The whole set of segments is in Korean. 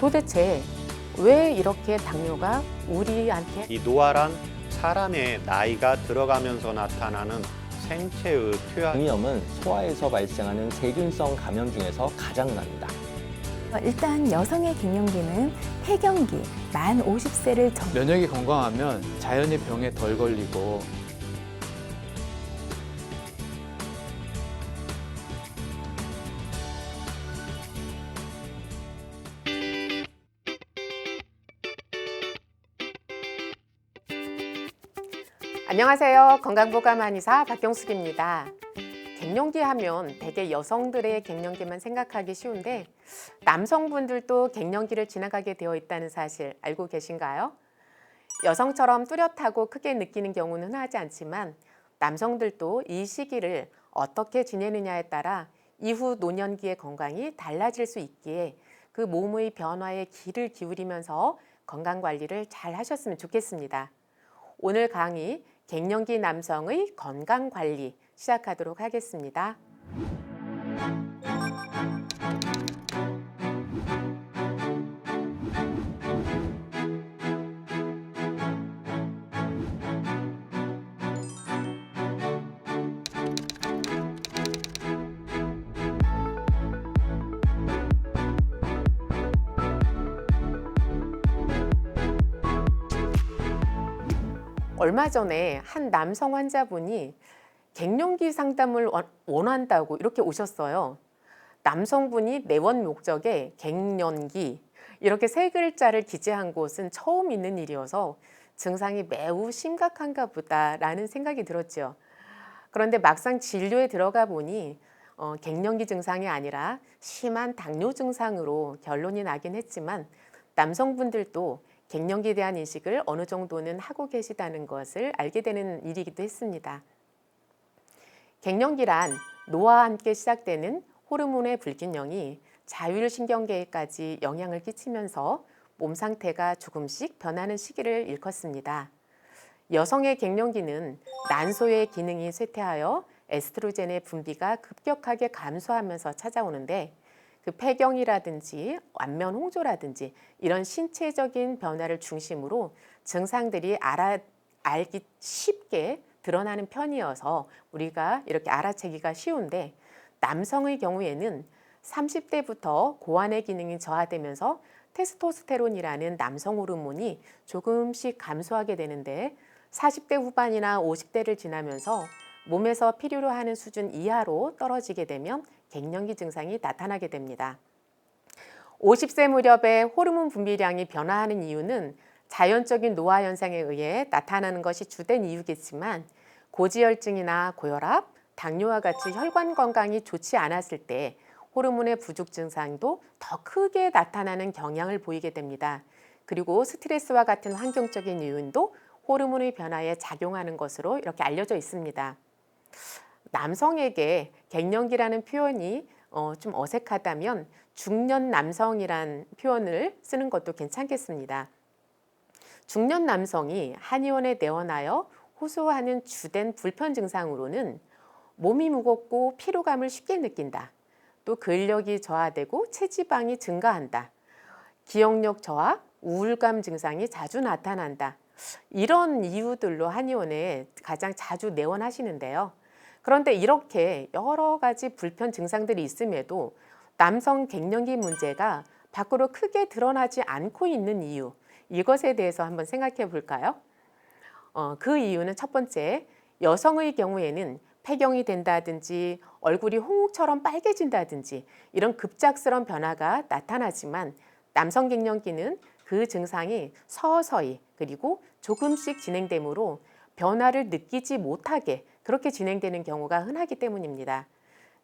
도대체 왜 이렇게 당뇨가 우리한테 이 노화란 사람의 나이가 들어가면서 나타나는 생체의 표현. 장염은 소화에서 발생하는 세균성 감염 중에서 가장 납니다. 일단 여성의 갱년기는 폐경기, 만 50세를 면역이 건강하면 자연히 병에 덜 걸리고 안녕하세요. 건강보감 한의사 박경숙입니다. 갱년기 하면 대개 여성들의 갱년기만 생각하기 쉬운데 남성분들도 갱년기를 지나가게 되어 있다는 사실 알고 계신가요? 여성처럼 뚜렷하고 크게 느끼는 경우는 흔하지 않지만 남성들도 이 시기를 어떻게 지내느냐에 따라 이후 노년기의 건강이 달라질 수 있기에 그 몸의 변화에 귀를 기울이면서 건강관리를 잘 하셨으면 좋겠습니다. 오늘 강의 갱년기 남성의 건강관리 시작하도록 하겠습니다. 얼마 전에 한 남성 환자분이 갱년기 상담을 원한다고 이렇게 오셨어요. 남성분이 내원 목적에 갱년기 이렇게 세 글자를 기재한 곳은 처음 있는 일이어서 증상이 매우 심각한가 보다라는 생각이 들었죠. 그런데 막상 진료에 들어가 보니 갱년기 증상이 아니라 심한 당뇨 증상으로 결론이 나긴 했지만 남성분들도 갱년기에 대한 인식을 어느 정도는 하고 계시다는 것을 알게 되는 일이기도 했습니다. 갱년기란 노화와 함께 시작되는 호르몬의 불균형이 자율신경계에까지 영향을 끼치면서 몸 상태가 조금씩 변하는 시기를 일컫습니다. 여성의 갱년기는 난소의 기능이 쇠퇴하여 에스트로겐의 분비가 급격하게 감소하면서 찾아오는데 그 폐경이라든지 안면 홍조라든지 이런 신체적인 변화를 중심으로 증상들이 알기 쉽게 드러나는 편이어서 우리가 이렇게 알아채기가 쉬운데 남성의 경우에는 30대부터 고환의 기능이 저하되면서 테스토스테론이라는 남성 호르몬이 조금씩 감소하게 되는데 40대 후반이나 50대를 지나면서 몸에서 필요로 하는 수준 이하로 떨어지게 되면 갱년기 증상이 나타나게 됩니다. 50세 무렵에 호르몬 분비량이 변화하는 이유는 자연적인 노화 현상에 의해 나타나는 것이 주된 이유겠지만 고지혈증이나 고혈압, 당뇨와 같이 혈관 건강이 좋지 않았을 때 호르몬의 부족 증상도 더 크게 나타나는 경향을 보이게 됩니다. 그리고 스트레스와 같은 환경적인 요인도 호르몬의 변화에 작용하는 것으로 이렇게 알려져 있습니다. 남성에게 갱년기라는 표현이 좀 어색하다면 중년 남성이란 표현을 쓰는 것도 괜찮겠습니다. 중년 남성이 한의원에 내원하여 호소하는 주된 불편 증상으로는 몸이 무겁고 피로감을 쉽게 느낀다. 또 근력이 저하되고 체지방이 증가한다. 기억력 저하, 우울감 증상이 자주 나타난다. 이런 이유들로 한의원에 가장 자주 내원하시는데요. 그런데 이렇게 여러 가지 불편 증상들이 있음에도 남성 갱년기 문제가 밖으로 크게 드러나지 않고 있는 이유, 이것에 대해서 한번 생각해 볼까요? 그 이유는 첫 번째, 여성의 경우에는 폐경이 된다든지 얼굴이 홍옥처럼 빨개진다든지 이런 급작스러운 변화가 나타나지만 남성 갱년기는 그 증상이 서서히 그리고 조금씩 진행되므로 변화를 느끼지 못하게 그렇게 진행되는 경우가 흔하기 때문입니다.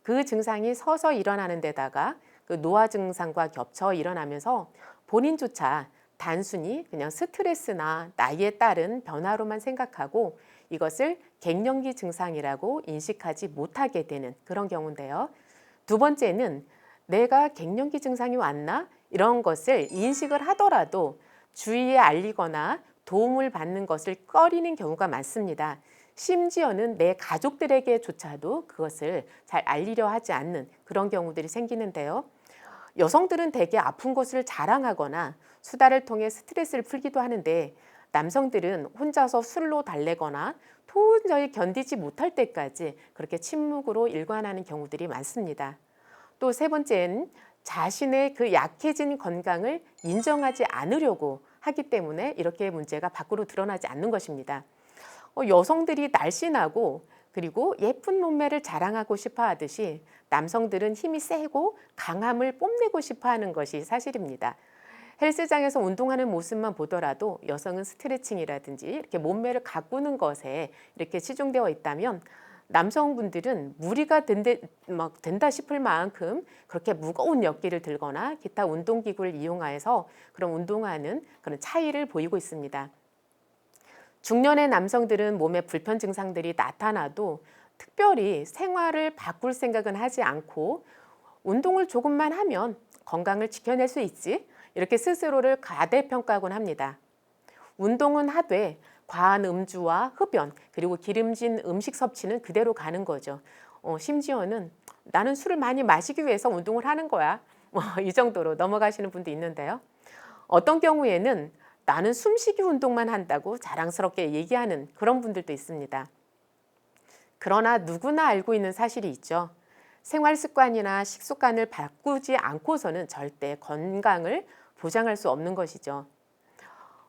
그 증상이 서서히 일어나는 데다가 그 노화 증상과 겹쳐 일어나면서 본인조차 단순히 그냥 스트레스나 나이에 따른 변화로만 생각하고 이것을 갱년기 증상이라고 인식하지 못하게 되는 그런 경우인데요. 두 번째는 내가 갱년기 증상이 왔나? 이런 것을 인식을 하더라도 주위에 알리거나 도움을 받는 것을 꺼리는 경우가 많습니다. 심지어는 내 가족들에게조차도 그것을 잘 알리려 하지 않는 그런 경우들이 생기는데요. 여성들은 대개 아픈 것을 자랑하거나 수다를 통해 스트레스를 풀기도 하는데 남성들은 혼자서 술로 달래거나 도저히 견디지 못할 때까지 그렇게 침묵으로 일관하는 경우들이 많습니다. 또 세 번째는 자신의 그 약해진 건강을 인정하지 않으려고 하기 때문에 이렇게 문제가 밖으로 드러나지 않는 것입니다. 여성들이 날씬하고 그리고 예쁜 몸매를 자랑하고 싶어 하듯이 남성들은 힘이 세고 강함을 뽐내고 싶어 하는 것이 사실입니다. 헬스장에서 운동하는 모습만 보더라도 여성은 스트레칭이라든지 이렇게 몸매를 가꾸는 것에 이렇게 치중되어 있다면 남성분들은 무리가 된다 싶을 만큼 그렇게 무거운 역기를 들거나 기타 운동기구를 이용해서 그런 운동하는 그런 차이를 보이고 있습니다. 중년의 남성들은 몸에 불편 증상들이 나타나도 특별히 생활을 바꿀 생각은 하지 않고 운동을 조금만 하면 건강을 지켜낼 수 있지 이렇게 스스로를 과대평가하곤 합니다. 운동은 하되 과한 음주와 흡연 그리고 기름진 음식 섭취는 그대로 가는 거죠. 심지어는 나는 술을 많이 마시기 위해서 운동을 하는 거야. 이 정도로 넘어가시는 분도 있는데요. 어떤 경우에는 나는 숨쉬기 운동만 한다고 자랑스럽게 얘기하는 그런 분들도 있습니다. 그러나 누구나 알고 있는 사실이 있죠. 생활 습관이나 식습관을 바꾸지 않고서는 절대 건강을 보장할 수 없는 것이죠.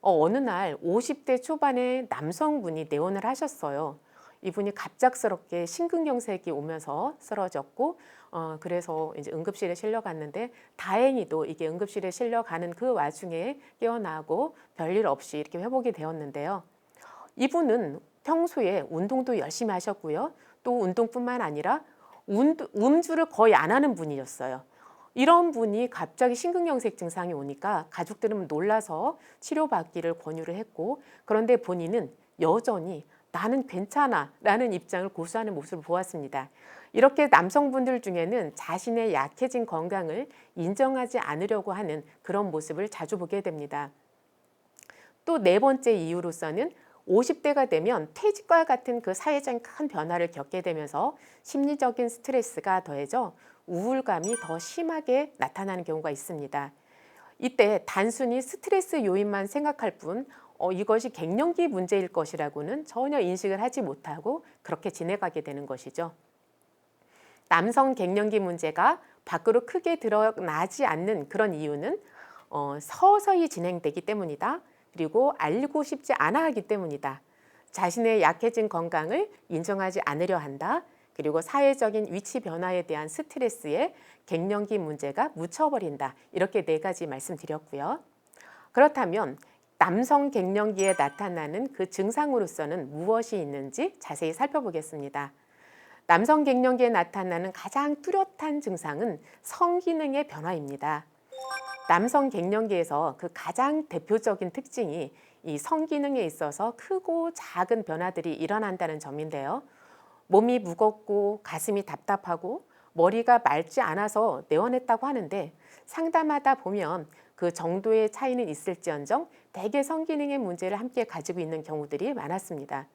어느 날 50대 초반의 남성분이 내원을 하셨어요. 이분이 갑작스럽게 심근경색이 오면서 쓰러졌고 그래서 이제 응급실에 실려갔는데 다행히도 이게 응급실에 실려가는 그 와중에 깨어나고 별일 없이 이렇게 회복이 되었는데요. 이분은 평소에 운동도 열심히 하셨고요. 또 운동뿐만 아니라 음주를 거의 안 하는 분이었어요. 이런 분이 갑자기 심근경색 증상이 오니까 가족들은 놀라서 치료받기를 권유를 했고 그런데 본인은 여전히 나는 괜찮아 라는 입장을 고수하는 모습을 보았습니다. 이렇게 남성분들 중에는 자신의 약해진 건강을 인정하지 않으려고 하는 그런 모습을 자주 보게 됩니다. 또 네 번째 이유로서는 50대가 되면 퇴직과 같은 그 사회적인 큰 변화를 겪게 되면서 심리적인 스트레스가 더해져 우울감이 더 심하게 나타나는 경우가 있습니다. 이때 단순히 스트레스 요인만 생각할 뿐 이것이 갱년기 문제일 것이라고는 전혀 인식을 하지 못하고 그렇게 지내가게 되는 것이죠. 남성 갱년기 문제가 밖으로 크게 드러나지 않는 그런 이유는 서서히 진행되기 때문이다. 그리고 알리고 싶지 않아 하기 때문이다. 자신의 약해진 건강을 인정하지 않으려 한다. 그리고 사회적인 위치 변화에 대한 스트레스에 갱년기 문제가 묻혀버린다. 이렇게 네 가지 말씀드렸고요. 그렇다면 남성 갱년기에 나타나는 그 증상으로서는 무엇이 있는지 자세히 살펴보겠습니다. 남성 갱년기에 나타나는 가장 뚜렷한 증상은 성기능의 변화입니다. 남성 갱년기에서 그 가장 대표적인 특징이 이 성기능에 있어서 크고 작은 변화들이 일어난다는 점인데요. 몸이 무겁고 가슴이 답답하고 머리가 맑지 않아서 내원했다고 하는데 상담하다 보면 그 정도의 차이는 있을지언정 대개 성기능의 문제를 함께 가지고 있는 경우들이 많았습니다.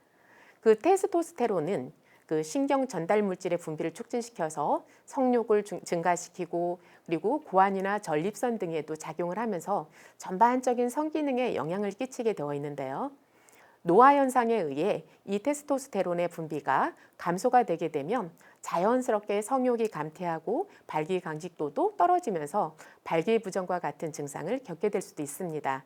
그 테스토스테론은 그 신경 전달 물질의 분비를 촉진시켜서 성욕을 증가시키고 그리고 고환이나 전립선 등에도 작용을 하면서 전반적인 성기능에 영향을 끼치게 되어 있는데요. 노화 현상에 의해 이 테스토스테론의 분비가 감소가 되게 되면 자연스럽게 성욕이 감퇴하고 발기강직도도 떨어지면서 발기부전과 같은 증상을 겪게 될 수도 있습니다.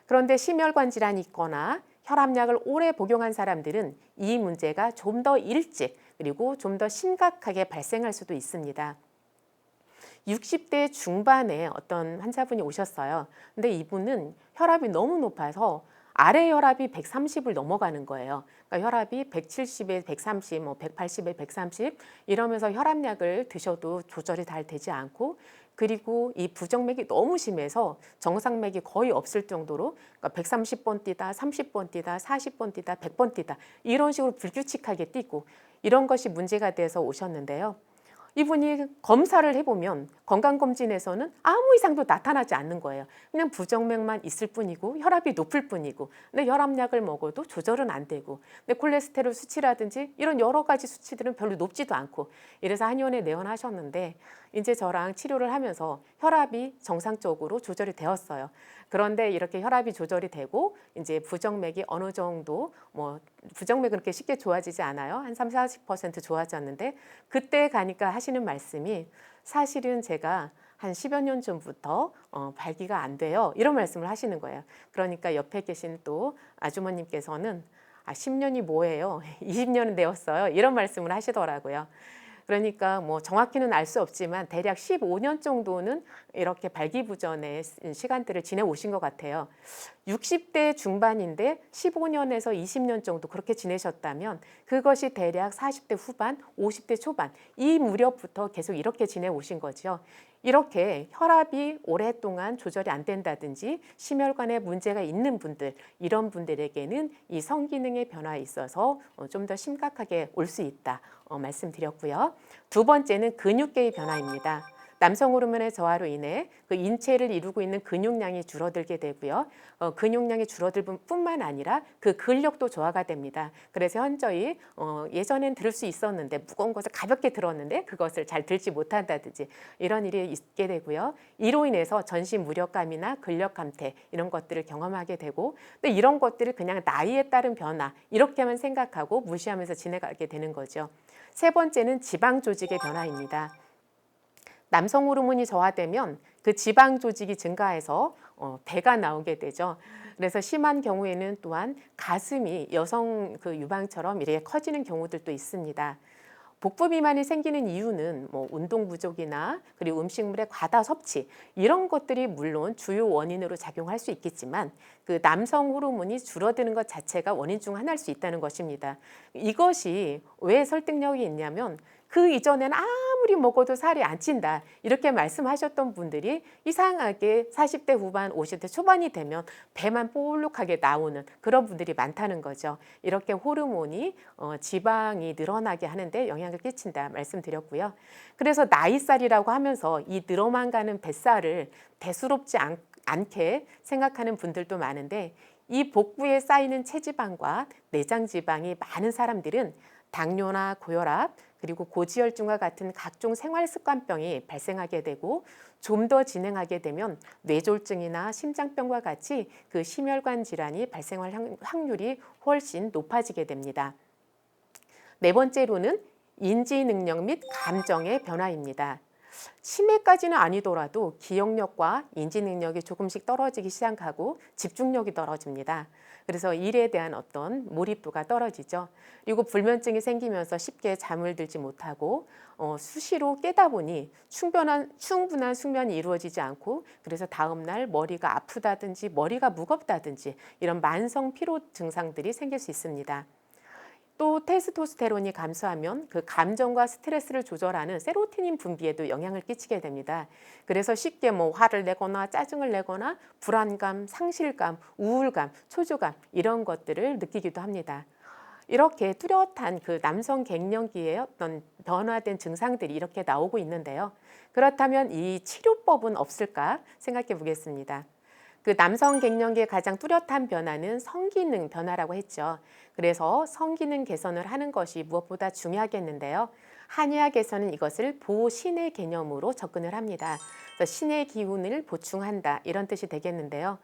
그런데 심혈관 질환이 있거나 혈압약을 오래 복용한 사람들은 이 문제가 좀 더 일찍 그리고 좀 더 심각하게 발생할 수도 있습니다. 60대 중반에 어떤 환자분이 오셨어요. 근데 이분은 혈압이 너무 높아서 아래 혈압이 130을 넘어가는 거예요. 그러니까 혈압이 170에 130, 180에 130 이러면서 혈압약을 드셔도 조절이 잘 되지 않고 그리고 이 부정맥이 너무 심해서 정상맥이 거의 없을 정도로 그러니까 130번 뛰다, 30번 뛰다, 40번 뛰다, 100번 뛰다 이런 식으로 불규칙하게 뛰고 이런 것이 문제가 돼서 오셨는데요. 이분이 검사를 해보면 건강검진에서는 아무 이상도 나타나지 않는 거예요. 그냥 부정맥만 있을 뿐이고 혈압이 높을 뿐이고 근데 혈압약을 먹어도 조절은 안 되고 근데 콜레스테롤 수치라든지 이런 여러 가지 수치들은 별로 높지도 않고 이래서 한의원에 내원하셨는데 이제 저랑 치료를 하면서 혈압이 정상적으로 조절이 되었어요. 그런데 이렇게 혈압이 조절이 되고 이제 부정맥이 어느 정도 뭐 부정맥은 그렇게 쉽게 좋아지지 않아요. 한 30-40% 좋아졌는데 그때 가니까 하시는 말씀이 사실은 제가 한 10여 년 전부터 발기가 안 돼요. 이런 말씀을 하시는 거예요. 그러니까 옆에 계신 또 아주머님께서는 10년이 뭐예요? 20년은 되었어요. 이런 말씀을 하시더라고요. 그러니까 뭐 정확히는 알 수 없지만 대략 15년 정도는 이렇게 발기부전의 시간들을 지내오신 것 같아요. 60대 중반인데 15년에서 20년 정도 그렇게 지내셨다면 그것이 대략 40대 후반, 50대 초반 이 무렵부터 계속 이렇게 지내오신 거죠. 이렇게 혈압이 오랫동안 조절이 안 된다든지 심혈관에 문제가 있는 분들 이런 분들에게는 이 성기능의 변화에 있어서 좀 더 심각하게 올 수 있다 말씀드렸고요. 두 번째는 근육계의 변화입니다. 남성 호르몬의 저하로 인해 그 인체를 이루고 있는 근육량이 줄어들게 되고요. 근육량이 줄어들 뿐만 아니라 그 근력도 저하가 됩니다. 그래서 현저히 예전엔 들 수 있었는데 무거운 것을 가볍게 들었는데 그것을 잘 들지 못한다든지 이런 일이 있게 되고요. 이로 인해서 전신 무력감이나 근력 감퇴 이런 것들을 경험하게 되고 근데 이런 것들을 그냥 나이에 따른 변화 이렇게만 생각하고 무시하면서 지내가게 되는 거죠. 세 번째는 지방 조직의 변화입니다. 남성 호르몬이 저하되면 그 지방 조직이 증가해서 배가 나오게 되죠. 그래서 심한 경우에는 또한 가슴이 여성 그 유방처럼 이렇게 커지는 경우들도 있습니다. 복부 비만이 생기는 이유는 뭐 운동 부족이나 그리고 음식물의 과다 섭취 이런 것들이 물론 주요 원인으로 작용할 수 있겠지만 그 남성 호르몬이 줄어드는 것 자체가 원인 중 하나일 수 있다는 것입니다. 이것이 왜 설득력이 있냐면 그 이전에는 아무리 먹어도 살이 안 찐다 이렇게 말씀하셨던 분들이 이상하게 40대 후반 50대 초반이 되면 배만 볼록하게 나오는 그런 분들이 많다는 거죠. 이렇게 호르몬이 지방이 늘어나게 하는데 영향을 끼친다 말씀드렸고요. 그래서 나이살이라고 하면서 이 늘어만 가는 뱃살을 대수롭지 않게 생각하는 분들도 많은데 이 복부에 쌓이는 체지방과 내장지방이 많은 사람들은 당뇨나 고혈압 그리고 고지혈증과 같은 각종 생활습관병이 발생하게 되고 좀 더 진행하게 되면 뇌졸중이나 심장병과 같이 그 심혈관 질환이 발생할 확률이 훨씬 높아지게 됩니다. 네 번째로는 인지 능력 및 감정의 변화입니다. 치매까지는 아니더라도 기억력과 인지 능력이 조금씩 떨어지기 시작하고 집중력이 떨어집니다. 그래서 일에 대한 어떤 몰입도가 떨어지죠. 그리고 불면증이 생기면서 쉽게 잠을 들지 못하고 수시로 깨다 보니 충분한 숙면이 이루어지지 않고 그래서 다음날 머리가 아프다든지 머리가 무겁다든지 이런 만성 피로 증상들이 생길 수 있습니다. 또 테스토스테론이 감소하면 그 감정과 스트레스를 조절하는 세로토닌 분비에도 영향을 끼치게 됩니다. 그래서 쉽게 뭐 화를 내거나 짜증을 내거나 불안감, 상실감, 우울감, 초조감 이런 것들을 느끼기도 합니다. 이렇게 뚜렷한 그 남성 갱년기의 어떤 변화된 증상들이 이렇게 나오고 있는데요. 그렇다면 이 치료법은 없을까 생각해 보겠습니다. 그 남성 갱년기의 가장 뚜렷한 변화는 성기능 변화라고 했죠. 그래서 성기능 개선을 하는 것이 무엇보다 중요하겠는데요. 한의학에서는 이것을 보신의 개념으로 접근을 합니다. 그래서 신의 기운을 보충한다 이런 뜻이 되겠는데요.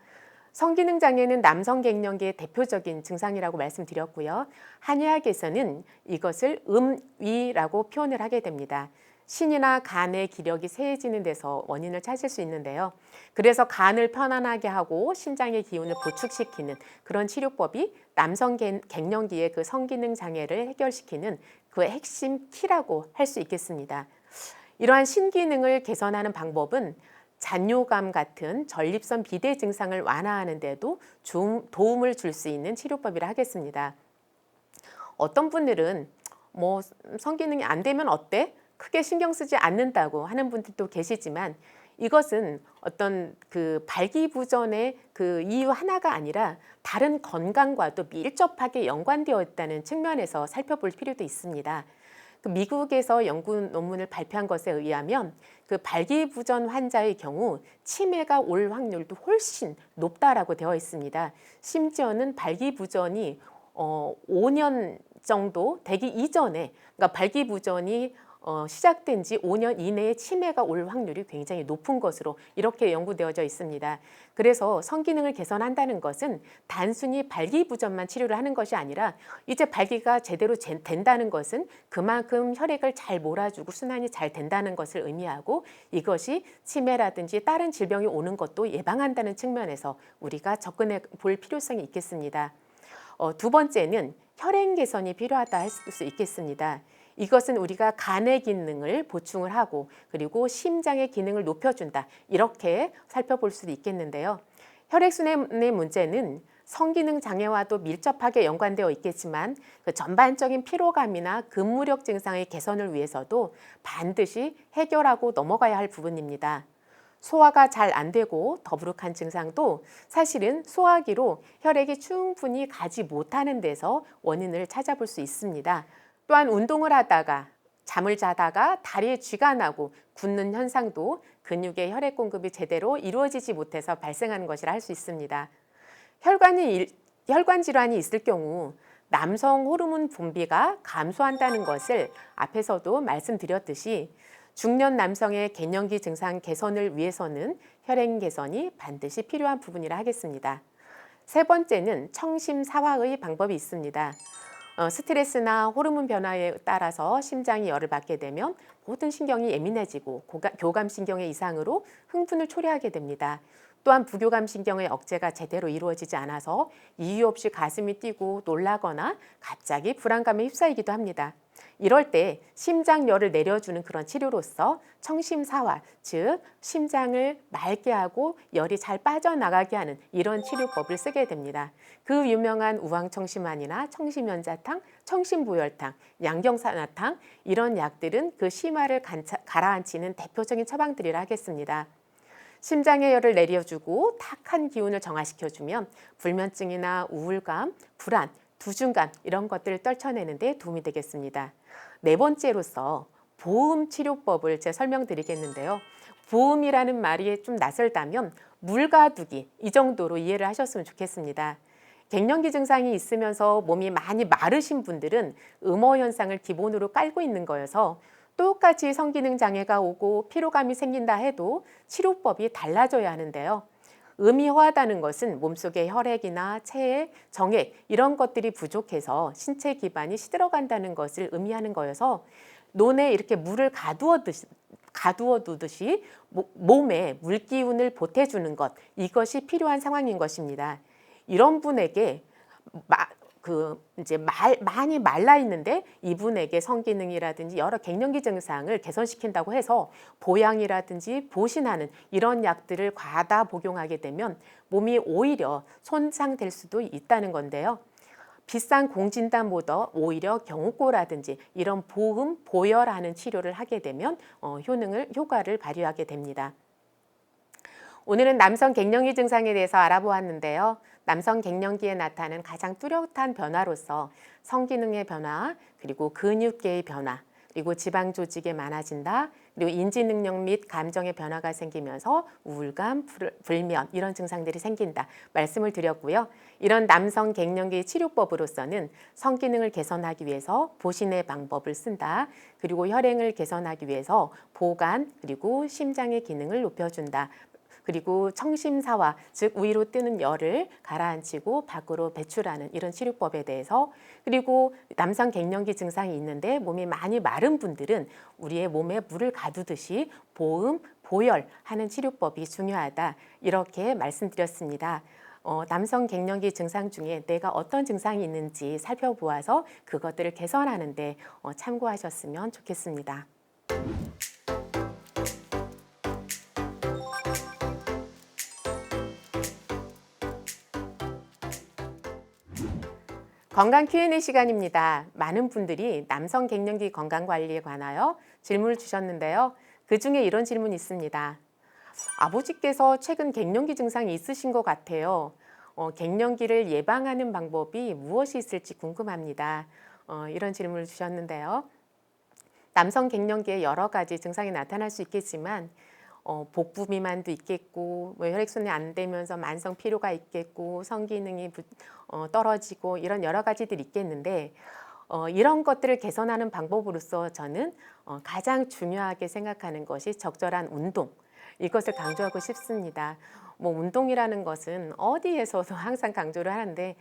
성기능 장애는 남성 갱년기의 대표적인 증상이라고 말씀드렸고요. 한의학에서는 이것을 음위라고 표현을 하게 됩니다. 신이나 간의 기력이 쇠해지는 데서 원인을 찾을 수 있는데요. 그래서 간을 편안하게 하고 신장의 기운을 보충시키는 그런 치료법이 남성 갱년기의 그 성기능 장애를 해결시키는 그 핵심 키라고 할 수 있겠습니다. 이러한 신기능을 개선하는 방법은 잔뇨감 같은 전립선 비대 증상을 완화하는 데도 도움을 줄 수 있는 치료법이라 하겠습니다. 어떤 분들은 뭐 성기능이 안 되면 어때? 크게 신경 쓰지 않는다고 하는 분들도 계시지만 이것은 어떤 그 발기부전의 그 이유 하나가 아니라 다른 건강과도 밀접하게 연관되어 있다는 측면에서 살펴볼 필요도 있습니다. 그 미국에서 연구 논문을 발표한 것에 의하면 그 발기부전 환자의 경우 치매가 올 확률도 훨씬 높다라고 되어 있습니다. 심지어는 발기부전이 5년 정도 되기 이전에, 그러니까 발기부전이 시작된 지 5년 이내에 치매가 올 확률이 굉장히 높은 것으로 이렇게 연구되어져 있습니다. 그래서 성기능을 개선한다는 것은 단순히 발기부전만 치료를 하는 것이 아니라 이제 발기가 제대로 된다는 것은 그만큼 혈액을 잘 몰아주고 순환이 잘 된다는 것을 의미하고 이것이 치매라든지 다른 질병이 오는 것도 예방한다는 측면에서 우리가 접근해 볼 필요성이 있겠습니다. 두 번째는 혈행 개선이 필요하다 할 수 있겠습니다. 이것은 우리가 간의 기능을 보충을 하고 그리고 심장의 기능을 높여준다 이렇게 살펴볼 수도 있겠는데요. 혈액순환의 문제는 성기능 장애와도 밀접하게 연관되어 있겠지만 그 전반적인 피로감이나 근무력 증상의 개선을 위해서도 반드시 해결하고 넘어가야 할 부분입니다. 소화가 잘 안 되고 더부룩한 증상도 사실은 소화기로 혈액이 충분히 가지 못하는 데서 원인을 찾아볼 수 있습니다. 또한 운동을 하다가 잠을 자다가 다리에 쥐가 나고 굳는 현상도 근육의 혈액 공급이 제대로 이루어지지 못해서 발생하는 것이라 할 수 있습니다. 혈관 질환이 있을 경우 남성 호르몬 분비가 감소한다는 것을 앞에서도 말씀드렸듯이 중년 남성의 갱년기 증상 개선을 위해서는 혈행 개선이 반드시 필요한 부분이라 하겠습니다. 세 번째는 청심사화의 방법이 있습니다. 스트레스나 호르몬 변화에 따라서 심장이 열을 받게 되면 모든 신경이 예민해지고 교감신경의 이상으로 흥분을 초래하게 됩니다. 또한 부교감신경의 억제가 제대로 이루어지지 않아서 이유 없이 가슴이 뛰고 놀라거나 갑자기 불안감에 휩싸이기도 합니다. 이럴 때 심장열을 내려주는 그런 치료로서 청심사화, 즉 심장을 맑게 하고 열이 잘 빠져나가게 하는 이런 치료법을 쓰게 됩니다. 그 유명한 우황청심환이나 청심연자탕, 청심보혈탕, 양경산화탕 이런 약들은 그 심화를 가라앉히는 대표적인 처방들이라 하겠습니다. 심장의 열을 내려주고 탁한 기운을 정화시켜주면 불면증이나 우울감, 불안, 두중감 이런 것들을 떨쳐내는 데 도움이 되겠습니다. 네 번째로서 보험 치료법을 제가 설명드리겠는데요. 보험이라는 말이 좀 낯설다면 물가두기 이 정도로 이해를 하셨으면 좋겠습니다. 갱년기 증상이 있으면서 몸이 많이 마르신 분들은 음어 현상을 기본으로 깔고 있는 거여서 똑같이 성기능 장애가 오고 피로감이 생긴다 해도 치료법이 달라져야 하는데요. 음이화하다는 것은 몸속의 혈액이나 체액, 정액 이런 것들이 부족해서 신체 기반이 시들어간다는 것을 의미하는 거여서 논에 이렇게 물을 가두어 두듯이 몸에 물기운을 보태주는 것 이것이 필요한 상황인 것입니다. 이런 분에게 많이 말라 있는데 이분에게 성기능이라든지 여러 갱년기 증상을 개선시킨다고 해서 보양이라든지 보신하는 이런 약들을 과다 복용하게 되면 몸이 오히려 손상될 수도 있다는 건데요. 비싼 공진단보다 오히려 경우고라든지 이런 보험, 보혈하는 치료를 하게 되면 효과를 발휘하게 됩니다. 오늘은 남성 갱년기 증상에 대해서 알아보았는데요. 남성 갱년기에 나타나는 가장 뚜렷한 변화로서 성기능의 변화, 그리고 근육계의 변화, 그리고 지방 조직이 많아진다, 그리고 인지 능력 및 감정의 변화가 생기면서 우울감, 불면 이런 증상들이 생긴다 말씀을 드렸고요. 이런 남성 갱년기 치료법으로서는 성기능을 개선하기 위해서 보신의 방법을 쓴다. 그리고 혈행을 개선하기 위해서 보간 그리고 심장의 기능을 높여준다. 그리고 청심사화, 즉 위로 뜨는 열을 가라앉히고 밖으로 배출하는 이런 치료법에 대해서, 그리고 남성 갱년기 증상이 있는데 몸이 많이 마른 분들은 우리의 몸에 물을 가두듯이 보음, 보혈하는 치료법이 중요하다 이렇게 말씀드렸습니다. 남성 갱년기 증상 중에 내가 어떤 증상이 있는지 살펴보아서 그것들을 개선하는 데 참고하셨으면 좋겠습니다. 건강 Q&A 시간입니다. 많은 분들이 남성 갱년기 건강관리에 관하여 질문을 주셨는데요. 그중에 이런 질문이 있습니다. 아버지께서 최근 갱년기 증상이 있으신 것 같아요. 갱년기를 예방하는 방법이 무엇이 있을지 궁금합니다. 이런 질문을 주셨는데요. 남성 갱년기에 여러 가지 증상이 나타날 수 있겠지만 복부 비만도 있겠고, 뭐 혈액순환이 안 되면서 만성 피로가 있겠고, 성기능이 떨어지고 이런 여러 가지들이 있겠는데 이런 것들을 개선하는 방법으로서 저는 가장 중요하게 생각하는 것이 적절한 운동, 이것을 강조하고 싶습니다. 뭐 운동이라는 것은 어디에서도 항상 강조를 하는데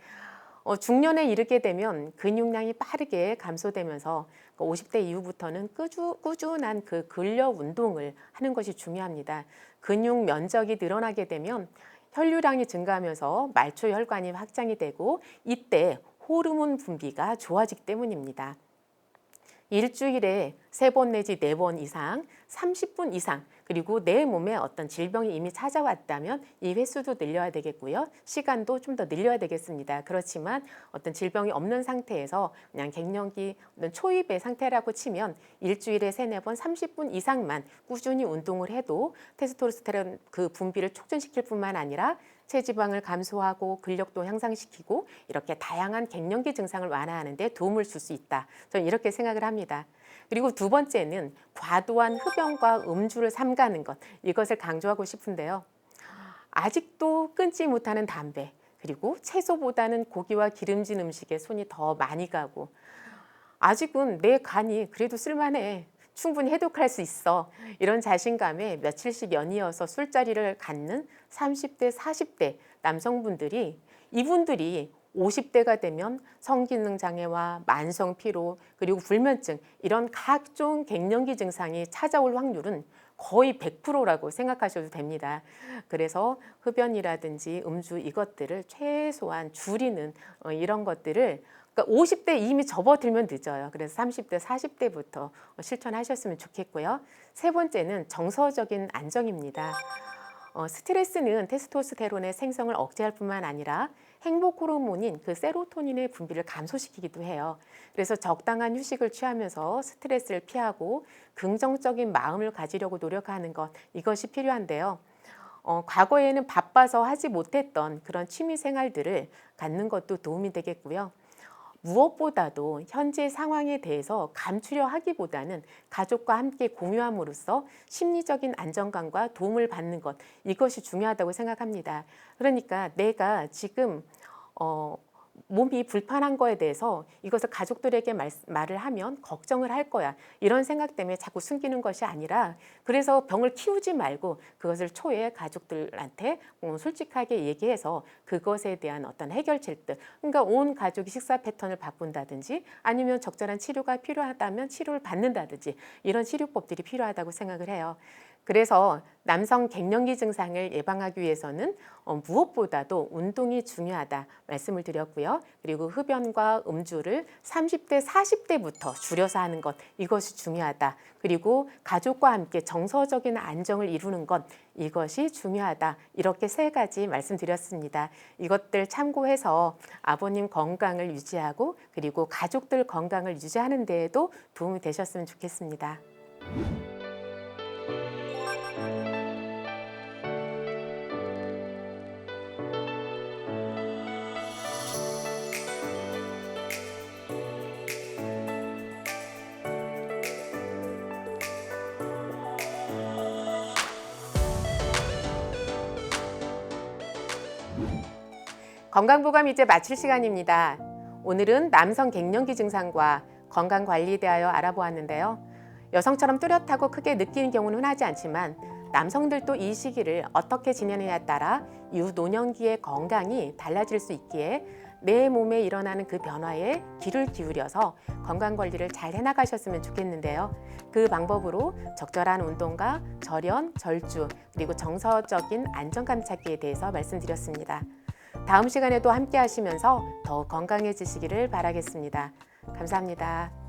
중년에 이르게 되면 근육량이 빠르게 감소되면서 50대 이후부터는 꾸준한 그 근력 운동을 하는 것이 중요합니다. 근육 면적이 늘어나게 되면 혈류량이 증가하면서 말초 혈관이 확장이 되고 이때 호르몬 분비가 좋아지기 때문입니다. 일주일에 3번 내지 4번 이상, 30분 이상, 그리고 내 몸에 어떤 질병이 이미 찾아왔다면 이 횟수도 늘려야 되겠고요. 시간도 좀 더 늘려야 되겠습니다. 그렇지만 어떤 질병이 없는 상태에서 그냥 갱년기 초입의 상태라고 치면 일주일에 3, 4번 30분 이상만 꾸준히 운동을 해도 테스토스테론 그 분비를 촉진시킬 뿐만 아니라 체지방을 감소하고 근력도 향상시키고 이렇게 다양한 갱년기 증상을 완화하는 데 도움을 줄 수 있다. 저는 이렇게 생각을 합니다. 그리고 두 번째는 과도한 흡연과 음주를 삼가는 것, 이것을 강조하고 싶은데요. 아직도 끊지 못하는 담배, 그리고 채소보다는 고기와 기름진 음식에 손이 더 많이 가고 아직은 내 간이 그래도 쓸만해, 충분히 해독할 수 있어, 이런 자신감에 며칠씩 연이어서 술자리를 갖는 30대, 40대 남성분들이 이분들이 50대가 되면 성기능 장애와 만성 피로 그리고 불면증 이런 각종 갱년기 증상이 찾아올 확률은 거의 100%라고 생각하셔도 됩니다. 그래서 흡연이라든지 음주 이것들을 최소한 줄이는 이런 것들을 그러니까 50대 이미 접어들면 늦어요. 그래서 30대, 40대부터 실천하셨으면 좋겠고요. 세 번째는 정서적인 안정입니다. 스트레스는 테스토스테론의 생성을 억제할 뿐만 아니라 행복 호르몬인 그 세로토닌의 분비를 감소시키기도 해요. 그래서 적당한 휴식을 취하면서 스트레스를 피하고 긍정적인 마음을 가지려고 노력하는 것, 이것이 필요한데요. 과거에는 바빠서 하지 못했던 그런 취미 생활들을 갖는 것도 도움이 되겠고요. 무엇보다도 현재 상황에 대해서 감추려 하기보다는 가족과 함께 공유함으로써 심리적인 안정감과 도움을 받는 것, 이것이 중요하다고 생각합니다. 그러니까 내가 지금 몸이 불편한 거에 대해서 이것을 가족들에게 말을 하면 걱정을 할 거야, 이런 생각 때문에 자꾸 숨기는 것이 아니라, 그래서 병을 키우지 말고 그것을 초에 가족들한테 솔직하게 얘기해서 그것에 대한 어떤 해결책들, 그러니까 온 가족이 식사 패턴을 바꾼다든지 아니면 적절한 치료가 필요하다면 치료를 받는다든지 이런 치료법들이 필요하다고 생각을 해요. 그래서 남성 갱년기 증상을 예방하기 위해서는 무엇보다도 운동이 중요하다 말씀을 드렸고요. 그리고 흡연과 음주를 30대, 40대부터 줄여서 하는 것, 이것이 중요하다. 그리고 가족과 함께 정서적인 안정을 이루는 것, 이것이 중요하다. 이렇게 3가지 말씀드렸습니다. 이것들 참고해서 아버님 건강을 유지하고 그리고 가족들 건강을 유지하는 데에도 도움이 되셨으면 좋겠습니다. 건강보감 이제 마칠 시간입니다. 오늘은 남성 갱년기 증상과 건강관리에 대하여 알아보았는데요. 여성처럼 뚜렷하고 크게 느끼는 경우는 흔하지 않지만 남성들도 이 시기를 어떻게 지내느냐에 따라 이후 노년기의 건강이 달라질 수 있기에 내 몸에 일어나는 그 변화에 귀를 기울여서 건강관리를 잘 해나가셨으면 좋겠는데요. 그 방법으로 적절한 운동과 절연, 절주, 그리고 정서적인 안정감 찾기에 대해서 말씀드렸습니다. 다음 시간에도 함께 하시면서 더욱 건강해지시기를 바라겠습니다. 감사합니다.